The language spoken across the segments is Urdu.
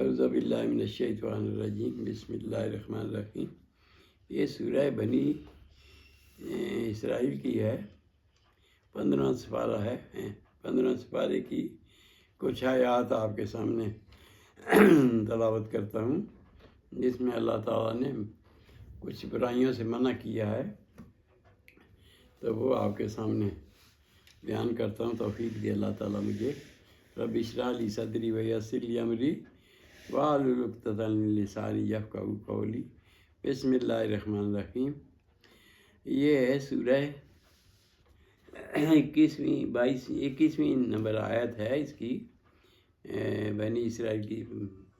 اعوذ باللہ من الشیطان الرجیم، بسم اللہ الرحمن الرحیم۔ یہ سورہ بنی اسرائیل کی ہے، 15واں سپارہ ہے۔ 15 سپارے کی کچھ آیات آپ کے سامنے تلاوت کرتا ہوں، جس میں اللہ تعالیٰ نے کچھ برائیوں سے منع کیا ہے، تو وہ آپ کے سامنے بیان کرتا ہوں۔ توفیق دی اللہ تعالیٰ مجھے۔ رب اشرح لی صدری ویسر لی امری واحلل عقدۃ من لسانی یفقہوا قولی۔ بسم اللہ الرحمن الرحیم۔ یہ ہے سورہ 21ویں نمبر آیت ہے اس کی، بنی اسرائیل کی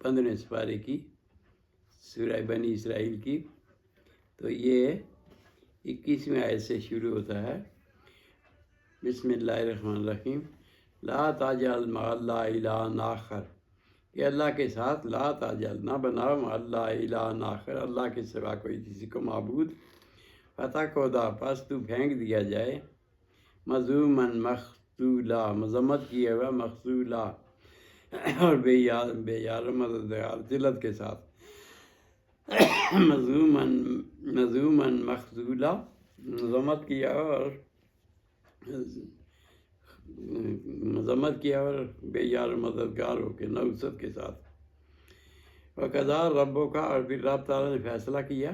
15 سپارے کی، سورہ بنی اسرائیل کی۔ تو یہ 21ویں آیت سے شروع ہوتا ہے۔ بسم اللہ الرحمن الرحیم۔ لا تجعل مع اللہ الہا آخر، کہ اللہ کے ساتھ لا تجعل، نہ بناؤ، مع اللہ الہا آخر، اللہ کے سوا کوئی کسی کو معبود، فتقعد، پس تو پھینک دیا جائے، مذموما مخذولا، مذمت کیا ہوا، مخذولا، اور بے یار مددگار، ذلت کے ساتھ، مذموما مخذولا، مذمت کیا اور بے یار مددگار ہو کے، نوست کے ساتھ۔ وَقَضَىٰ رَبُّكَ، اور پھر رب تعالیٰ نے فیصلہ کیا،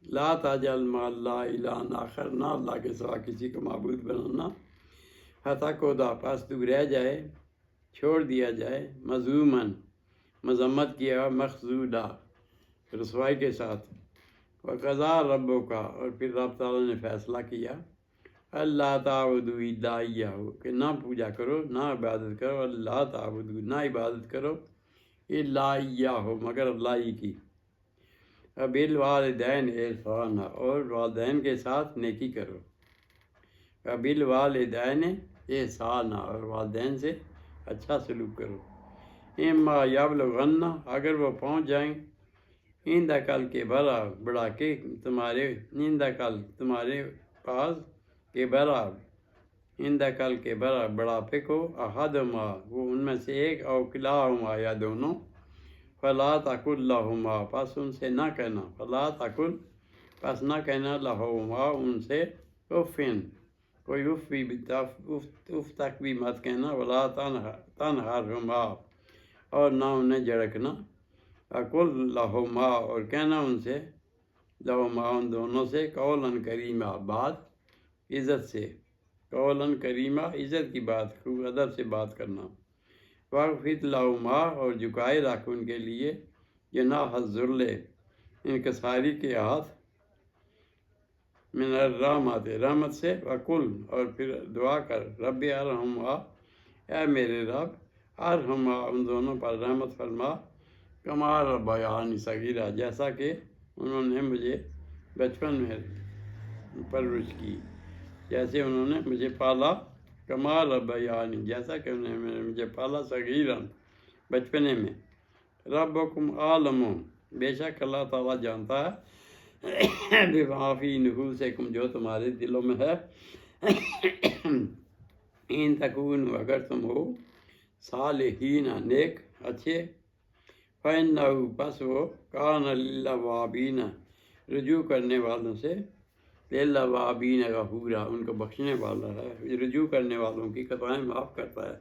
لا تجعل مع اللہ الہا آخر، نہ اللہ کے سوا کسی کو معبود بنانا، فتقعد، پس تو رہ جائے، چھوڑ دیا جائے، مذموما، مذمت کیا ہوا، مخذولا، رسوائی کے ساتھ۔ وَقَضَىٰ رَبُّكَ، اور پھر رب تعالیٰ نے فیصلہ کیا، اللہ تعبدوا الا ایہ، کہ نہ پوجا کرو، نہ عبادت کرو، اللہ تعبدوا، نہ عبادت کرو، الا ایہ، مگر اللہ ہی کی، وبالوالدین احسانا، اور والدین کے ساتھ نیکی کرو، وبالوالدین احسانا، اور والدین سے اچھا سلوک کرو۔ اما یبلغن، اگر وہ پہنچ جائیں، عندک الکبر، بڑھاپے تمہارے، عندک تمہارے پاس، کبر، عندک الکبر، بڑھاپے کو، احدہما، وہ ان میں سے ایک، او کلاہما، یا دونوں، فلا تقل لہما، پس ان سے نہ کہنا، فلا تقل، پس نہ کہنا، لہما، ان سے، افن، کوئی اف تک بھی مت کہنا، ولا تنہرہما، اور نہ انہیں جھڑکنا، اقل لہما، اور کہنا ان سے، لہما، ان دونوں سے، قولا کریما، بات عزت سے، قولا کریما، عزت کی بات، خوب ادب سے بات کرنا۔ واخفض لہما، اور جھکائے رکھ ان کے لیے، جناح الذل، انکساری کے ہاتھ، من الرحمت، رحمت سے، وقل، اور پھر دعا کر، رب ارحمہما، اے میرے رب، ارحمہما، ان دونوں پر رحمت فرما، کما ربیانی صغیرا، جیسا کہ انہوں نے مجھے بچپن میں پرورش کی، جیسے انہوں نے مجھے پالا، کما ربیانی، جیسا کہ انہوں نے مجھے پالا، صغیراً، بچپنے میں۔ ربکم عالم، بے شک اللہ تعالیٰ جانتا ہے، بما فی نفوسکم، جو تمہارے دلوں میں ہے، ان تکونوا، اگر تم ہو، صالحین، نیک، اچھے، فإنہ، پس وہ، کان للأوابین، رجوع کرنے والوں سے، للأوابین غفورا، ان کو بخشنے والا ہے، رجوع کرنے والوں کی خطائیں معاف کرتا ہے۔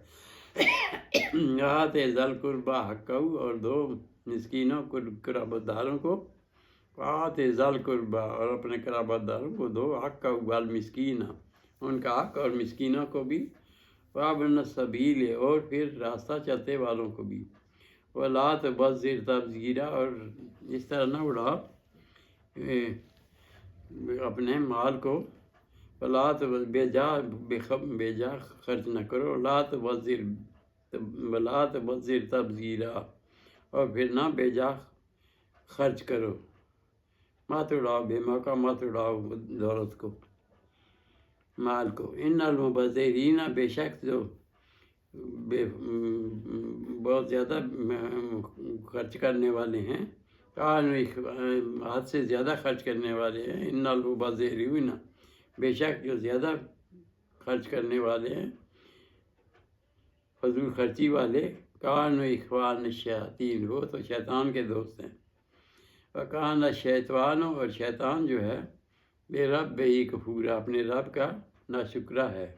آت ذی القربی حقہ، اور دو مسکینوں کو، قرابت داروں کو، آت ذی القربی، اور اپنے قرابت داروں کو دو، حقہ والمسکین، ان کا حق، اور مسکینوں کو بھی، وابن السبیل، اور پھر راستہ چلتے والوں کو بھی، ولا تبذر تبذیرا، اور اس طرح نہ اڑا اپنے مال کو، ولا بے جا خرچ نہ کرو، ولا تبذر تبذیرا، اور پھر نہ بے جا خرچ کرو، مت اڑاؤ، بے موقع مت اڑاؤ دولت کو، مال کو۔ ان المبذرین، بے شک جو بہت زیادہ خرچ کرنے والے ہیں، حد سے زیادہ خرچ کرنے والے ہیں، ان المبذرین، بے شک جو زیادہ خرچ کرنے والے ہیں، فضول خرچی والے، کان و اخوان الشیاطین، وہ تو شیطان کے دوست ہیں، وکان الشیطان، اور شیطان جو ہے بے رب ہی کفورا، اپنے رب کا ناشکرا ہے،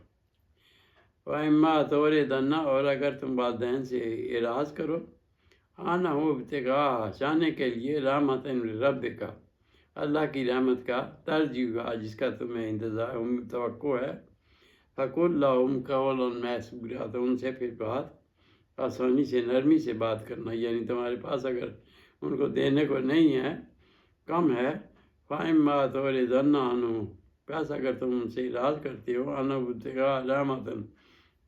وَإِمَّا تُعْرِضَنَّ، اور اگر تم والدین سے اعراض کرو، آنا ہو ابتغاء، چاہنے کے لیے رحمت رب کا، اللہ کی رحمت کا ترجیح ہوا جس کا تمہیں انتظار توقع ہے، فَقُلْ لَهُمْ قَوْلًا مَيْسُورًا، تو ان سے پھر بات آسانی سے، نرمی سے بات کرنا، یعنی تمہارے پاس اگر ان کو دینے کو نہیں ہے، کم ہے، فَإِمَّا تُعْرِضَنَّ عَنْهُمْ، بس اگر تم ان سے اعراض کرتے ہو، آنا ابتغاء رحمت،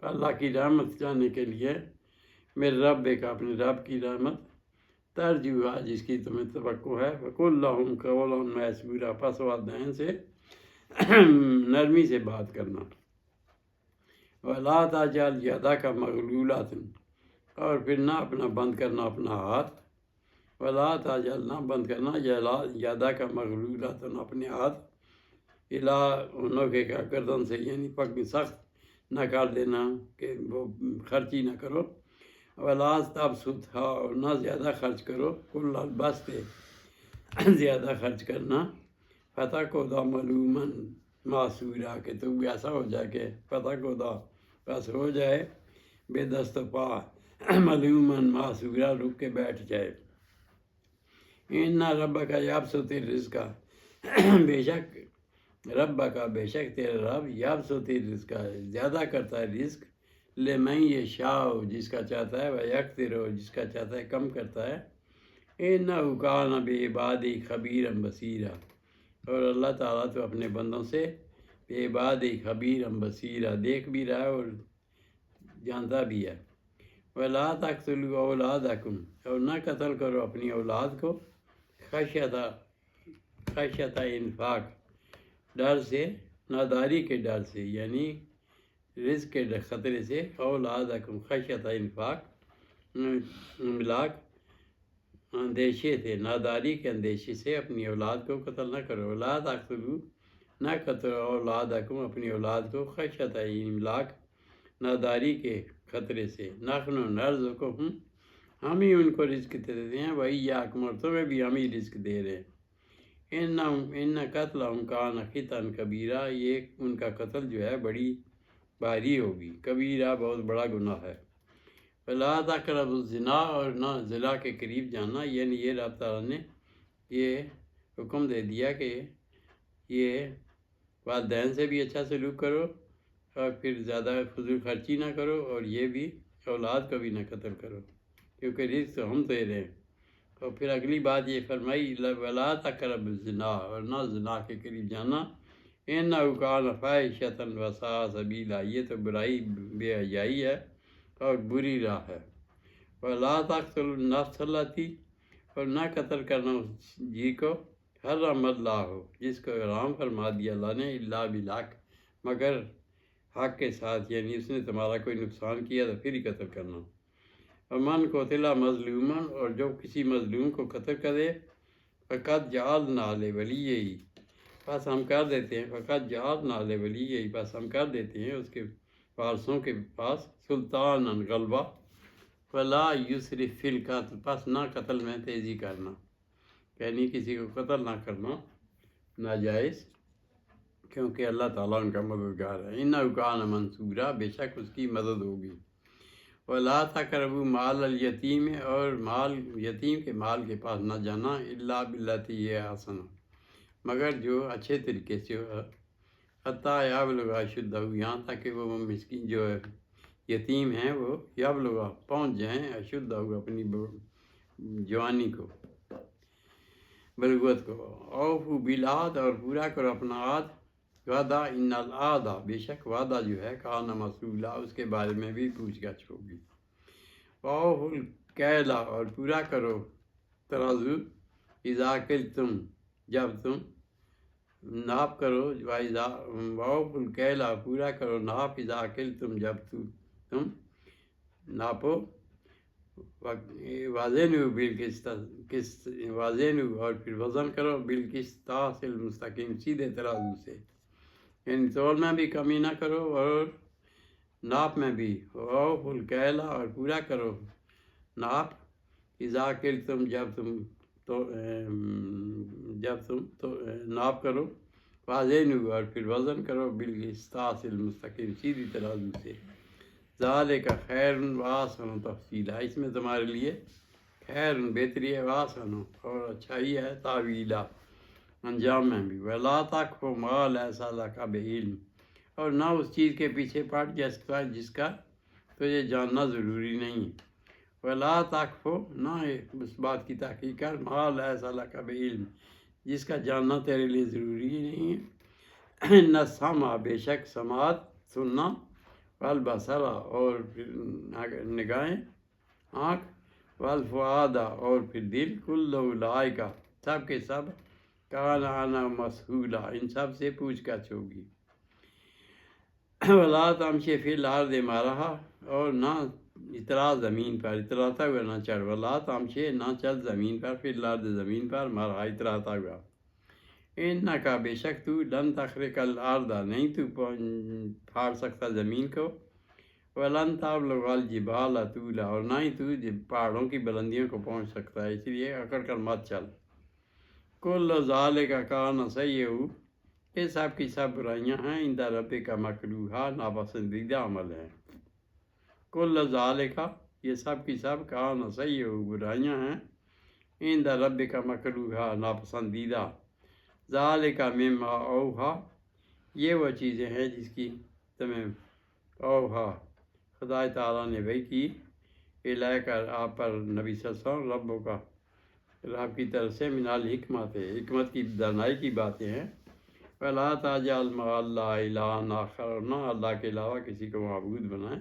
اللہ کی رحمت جاننے کے لیے، میرے رب کا، اپنے رب کی رحمت ترجیح ہوا جس کی تمہیں توقع ہے، فَقُلْ لَهُمْ قَوْلًا مَيْسُورًا، پس والدین سے نرمی سے بات کرنا، وَلَا تَجْعَلْ يَدَكَ مَغْلُولَةً، اور پھر نہ اپنا بند کرنا اپنا ہاتھ، وَلَا تَجْعَلْ، نہ بند کرنا، يَدَكَ مَغْلُولَةً، اپنے ہاتھ، إِلَىٰ عنقِكَ، کا گردن سے، یعنی پک سخت نہ کر دینا کہ وہ خرچی نہ کرو، وَلَا تَبْسُطْهَا، اور نہ زیادہ خرچ کرو، كُلَّ الْبَسْطِ، زیادہ خرچ کرنا، فَتَقْعُدَ مَلُومًا مَحْسُورًا، کہ تو ایسا ہو جائے کہ فَتَقْعُدَ، بس ہو جائے بے دست و پا، ملوماً محسورا، رک کے بیٹھ جائے، اِنَّ رَبَّكَ يَبْسُطُ الرِّزْقَ، بے شک رب کا، بے شک تیرا رب، یبسط الرزق، زیادہ کرتا ہے رزق، لمن یشاء، جس کا چاہتا ہے، ویقدر، جس کا چاہتا ہے کم کرتا ہے، انہ کان بعبادہ خبیرا بصیرا، اور اللہ تعالیٰ تو اپنے بندوں سے بعبادہ خبیرا بصیرا، دیکھ بھی رہا ہے اور جانتا بھی ہے، ولا تقتلوا اولادکم، اور نہ قتل کرو اپنی اولاد کو، خشیۃ انفاق، ڈر سے، ناداری کے ڈر سے، یعنی رزق کے خطرے سے، اولادکم خشیۃ انفاق، املاک، اندیشے سے، ناداری کے اندیشے سے اپنی اولاد کو قتل نہ کرو، ولا تقتلوا، نہ قتل اولادکم، اپنی اولاد کو، خشیۃ املاک، ناداری کے خطرے سے، نحن نرزقہم، ہم ہی ان کو رزق دیتے ہیں، وإیاکم، اور تمہیں بھی ہم ہی رزق دے رہے ہیں، ان قتلہم کان خطأ کبیرہ، یہ ان کا قتل جو ہے بڑی بھاری ہوگی، کبیرہ، بہت بڑا گناہ ہے، فلا تقربوا الزنا، اور نہ زنا کے قریب جانا، یعنی یہ رب تعالیٰ نے یہ حکم دے دیا کہ یہ والدین سے بھی اچھا سلوک کرو، اور پھر زیادہ فضول خرچی نہ کرو، اور یہ بھی اولاد کو بھی نہ قتل کرو، کیونکہ رزق تو ہم دے رہے ہیں، اور پھر اگلی بات یہ فرمائی، ولا تقربوا الزنا، اور نہ زنا کے قریب جانا، انہ کان فاحشۃ وساء سبیلا، یہ تو برائی، بے حیائی ہے اور بری راہ ہے، ولا تقتلوا النفس التی، اور نہ قتل کرنا اس جی کو، حرم اللہ، جس کو حرام فرما دیا اللہ نے، الا بالحق، مگر حق کے ساتھ، یعنی اس نے تمہارا کوئی نقصان کیا تو پھر ہی قتل کرنا، ومن قتل مظلوما، اور جو کسی مظلوم کو قتل کرے، فقط جعلنا لولیہ، پس ہم کر دیتے ہیں، فقط جعلنا لولیہ، پس ہم کر دیتے ہیں اس کے وارثوں کے پاس، سلطانا، غلبہ، فلا یسرف فی القتل، پس نہ قتل میں تیزی کرنا، یعنی کسی کو قتل نہ کرنا ناجائز، کیونکہ اللہ تعالیٰ ان کا مددگار ہے، انہ کان منصورا، بے شک اس کی مدد ہوگی، ولا تقربوا مال الیتیم، اور یتیم کے مال کے پاس نہ جانا، الا باللتی ہی احسن، مگر جو اچھے طریقے سے، حتیٰ یبلغ اشدہ، یہاں تک کہ وہ مسکین جو یتیم ہیں وہ یبلغ، پہنچ جائیں، اشدہ، اپنی جوانی کو، بلغت کو، اوفوا بالعہد، اور پورا کرو اپنا عہد، وعدہ، ان العہد، بے شک وعدہ جو ہے، کان مسئولا، اس کے بارے میں بھی پوچھ گچھ ہوگی، اوفوا الکیل، اور پورا کرو ترازو، اذا کلتم، جب تم ناپ کرو، اوفوا الکیل، پورا کرو ناپ، اذا کلتم، جب تم ناپو، وزنوا بالقسط، وزنوا، اور پھر وزن کرو، بالقسطاس المستقیم، سیدھے ترازو سے، یعنی تول میں بھی کمی نہ کرو اور ناپ میں بھی، اوفوا الکیل، اور پورا کرو ناپ، اذا کل تم جب تم تو ناپ کرو، واضح اور پھر وزن کرو بالقسطاس المستقیم، سیدھی ترازو سے، ذالک خیر وآحسن تفصیلا، اس میں تمہارے لیے خیر بہتری ہے، وآحسن اور اچھائی ہے، تاویلا انجام میں بھی، ولا تقف ما لیس لک بعلم، اور نہ اس چیز کے پیچھے پڑ جس کا تجھے جاننا ضروری نہیں، ولا تقف، نہ اس بات کی تحقیق کر، ما لیس لک بعلم، جس کا جاننا تیرے لیے ضروری نہیں ہے، نہ سما، بے شک سماعت سننا، والبصر اور پھر نگاہیں آنکھ، والفؤاد اور پھر دل، کل اولئک سب کے سب، کان عنہ مسئولا ان سب سے پوچھ گچھ ہوگی، ولا تمشی فی الارض مرحا، اور نہ اترا زمین پر، اتراتا ہوا نہ چڑھ، ولا تمشی نہ چل زمین پر، فی الارض زمین پر، مرحا اتراتا ہوا، انکا بے شک تو، لن تخرق الارض نہیں تو پھاڑ سکتا زمین کو، ولن تبلغ الجبال طولا اور نہ ہی تو پہاڑوں کی بلندیوں کو پہنچ سکتا ہے، اس لیے اکڑ کر مت چل، کل ذالک کان سیئہ، یہ سب کی سب برائیاں ہیں، عند ربک مکروہا ناپسندیدہ عمل ہے، کل ذالک یہ سب کی سب کان سیئہ برائیاں ہیں، عند ربک مکروہا ناپسندیدہ، ذالک مما اوحا یہ وہ چیزیں ہیں جس کی تمہیں اوحا خدا تعالیٰ نے وحی کی، الیک آپ پر نبی صلی اللہ علیہ وسلم، ربوں کا رب کی طرف سے، من الحکمت حکمت کی دانائی کی باتیں ہیں، ولا تجعل مع اللہ الہا آخر، نہ اللہ کے علاوہ کسی کو معبود بنائیں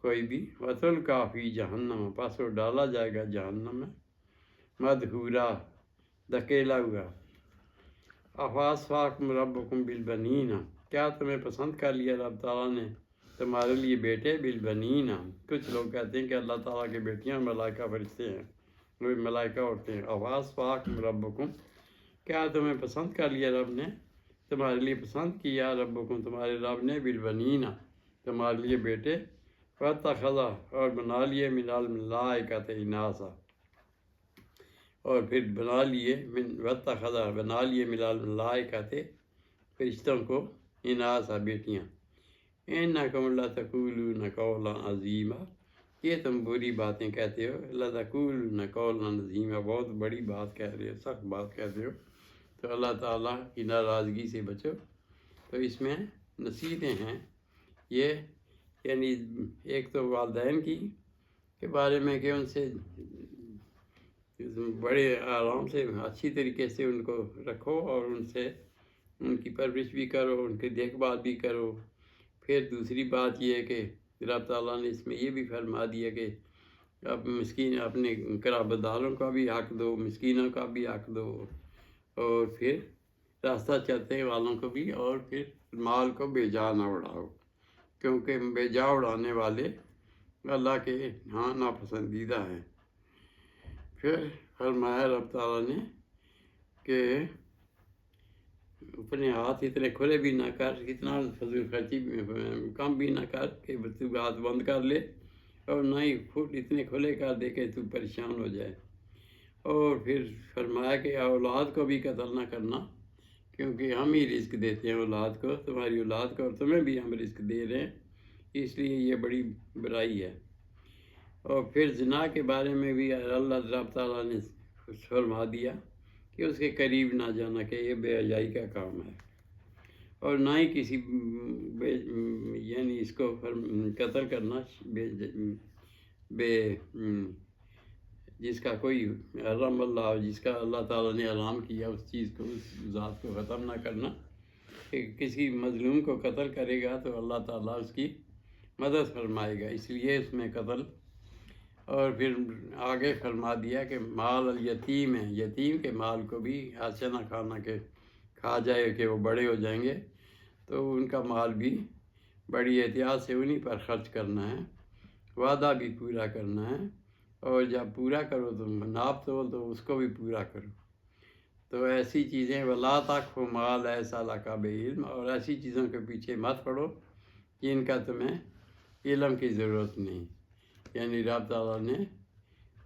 کوئی بھی، وتلقی فی جہنم پس وہ ڈالا جائے گا جہنم میں، مدحورا دھکیلا ہوا، افاصفاکم ربکم بالبنین کیا تمہیں پسند کر لیا رب تعالیٰ نے تمہارے لیے بیٹے، بالبنین کچھ لوگ کہتے ہیں کہ اللہ تعالیٰ کے بیٹیاں ملائکہ فرشتے ہیں، وہ ملائکہ ہوتے ہیں، افاصفاکم ربکم کیا تمہیں پسند کر لیا رب نے، تمہارے لیے پسند کیا ربکم تمہارے رب نے، بالبنین تمہارے لیے بیٹے، واتخذ اور بنا لیے، من الملائکۃ اناثا اور پھر بنا لیے، واتخذ بنا لیے، من الملائکۃ فرشتوں کو، اناثا بیٹیاں، انکم لتقولون قولا عظیما یہ تم بری باتیں کہتے ہو، لتقولون قولا عظیما بہت بڑی بات کہہ رہے ہو، سخت بات کہتے ہو، تو اللہ تعالیٰ کی ناراضگی سے بچو، تو اس میں نصیحتیں ہیں یہ، یعنی ایک تو والدین کی کے بارے میں کہ ان سے بڑے آرام سے اچھی طریقے سے ان کو رکھو اور ان سے ان کی پرورش بھی کرو، ان کی دیکھ بھال بھی کرو، پھر دوسری بات یہ ہے کہ رب تعالیٰ نے اس میں یہ بھی فرما دیا کہ اب مسکین اپنے قرابت داروں کا بھی حق دو، مسکینوں کا بھی حق دو، اور پھر راستہ چلتے والوں کو بھی، اور پھر مال کو بے جا نہ اڑاؤ، کیونکہ بے جا اڑانے والے اللہ کے ہاں ناپسندیدہ ہیں۔ پھر فرمایا رب تعالیٰ نے کہ اپنے ہاتھ اتنے کھلے بھی نہ کر، اتنا فضول خرچی کم بھی نہ کر کہ تو ہاتھ بند کر لے، اور نہ ہی اتنے کھلے کر دے کہ تو پریشان ہو جائے، اور پھر فرمایا کہ اولاد کو بھی قتل نہ کرنا، کیونکہ ہم ہی رزق دیتے ہیں اولاد کو، تمہاری اولاد کو، اور تمہیں بھی ہم رزق دے رہے ہیں، اس لیے یہ بڑی برائی ہے۔ اور پھر زنا کے بارے میں بھی اللہ رب تعالیٰ نے فرما دیا کہ اس کے قریب نہ جانا، کہ یہ بے حیائی کا کام ہے، اور نہ ہی کسی یعنی اس کو قتل کرنا بے جس کا کوئی حرم اللہ، جس کا اللہ تعالیٰ نے حرام کیا اس چیز کو، اس ذات کو ختم نہ کرنا، کہ کسی مظلوم کو قتل کرے گا تو اللہ تعالیٰ اس کی مدد فرمائے گا، اس لیے اس میں قتل۔ اور پھر آگے فرما دیا کہ مال الیتیم ہے، یتیم کے مال کو بھی ایسے نہ کھانا کہ کھا جائے کہ وہ بڑے ہو جائیں گے، تو ان کا مال بھی بڑی احتیاط سے انہی پر خرچ کرنا ہے، وعدہ بھی پورا کرنا ہے، اور جب پورا کرو تو ناپ تو اس کو بھی پورا کرو، تو ایسی چیزیں، ولا تقف ما لیس لک بعلم، اور ایسی چیزوں کے پیچھے مت پڑو جن کا تمہیں علم کی ضرورت نہیں، یعنی رب تعالیٰ نے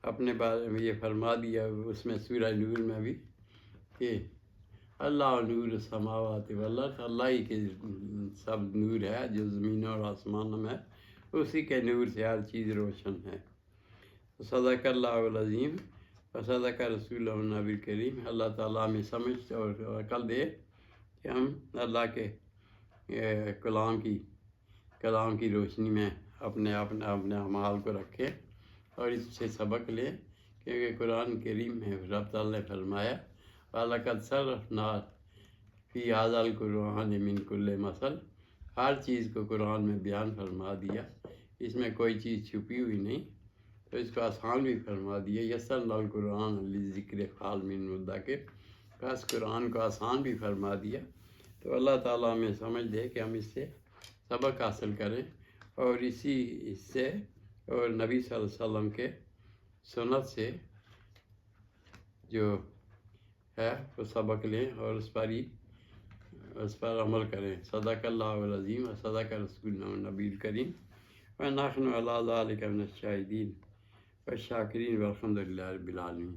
اپنے بارے میں یہ فرما دیا اس میں سورہ نور میں بھی کہ اللہ نور السماوات والارض، اللہ ہی کے سب نور ہے جو زمینوں اور آسمانوں میں، اسی کے نور سے ہر چیز روشن ہے۔ صدق اللہ العظیم و صدق رسول النبی کریم۔ اللہ تعالیٰ ہمیں سمجھ اور عقل دے کہ ہم اللہ کے کلام کی روشنی میں اپنے اعمال کو رکھیں اور اس سے سبق لیں، کیونکہ قرآن کریم میں رب تعالیٰ نے فرمایا وَلَقَدْ صَرَّفْنَا فِي هَذَا الْقُرْآنِ مِنْ كُلِّ مَثَلٍ، ہر چیز کو قرآن میں بیان فرما دیا، اس میں کوئی چیز چھپی ہوئی نہیں، تو اس کو آسان بھی فرما دیا۔ یسرنا القرآن للذکر فہل من مدکر، بس قرآن کو آسان بھی فرما دیا۔ تو اللہ تعالیٰ ہمیں سمجھ دے کہ ہم اس سے سبق حاصل کریں اور اس سے اور نبی صلی اللہ علیہ وسلم کے سنت سے جو ہے وہ سبق لیں اور اس پر عمل کریں۔ صدق اللہ العظیم و صدق رسول النبی الکریم ونحن علی ذلک من الشاہدین والشاکرین والحمد للہ رب العالمین۔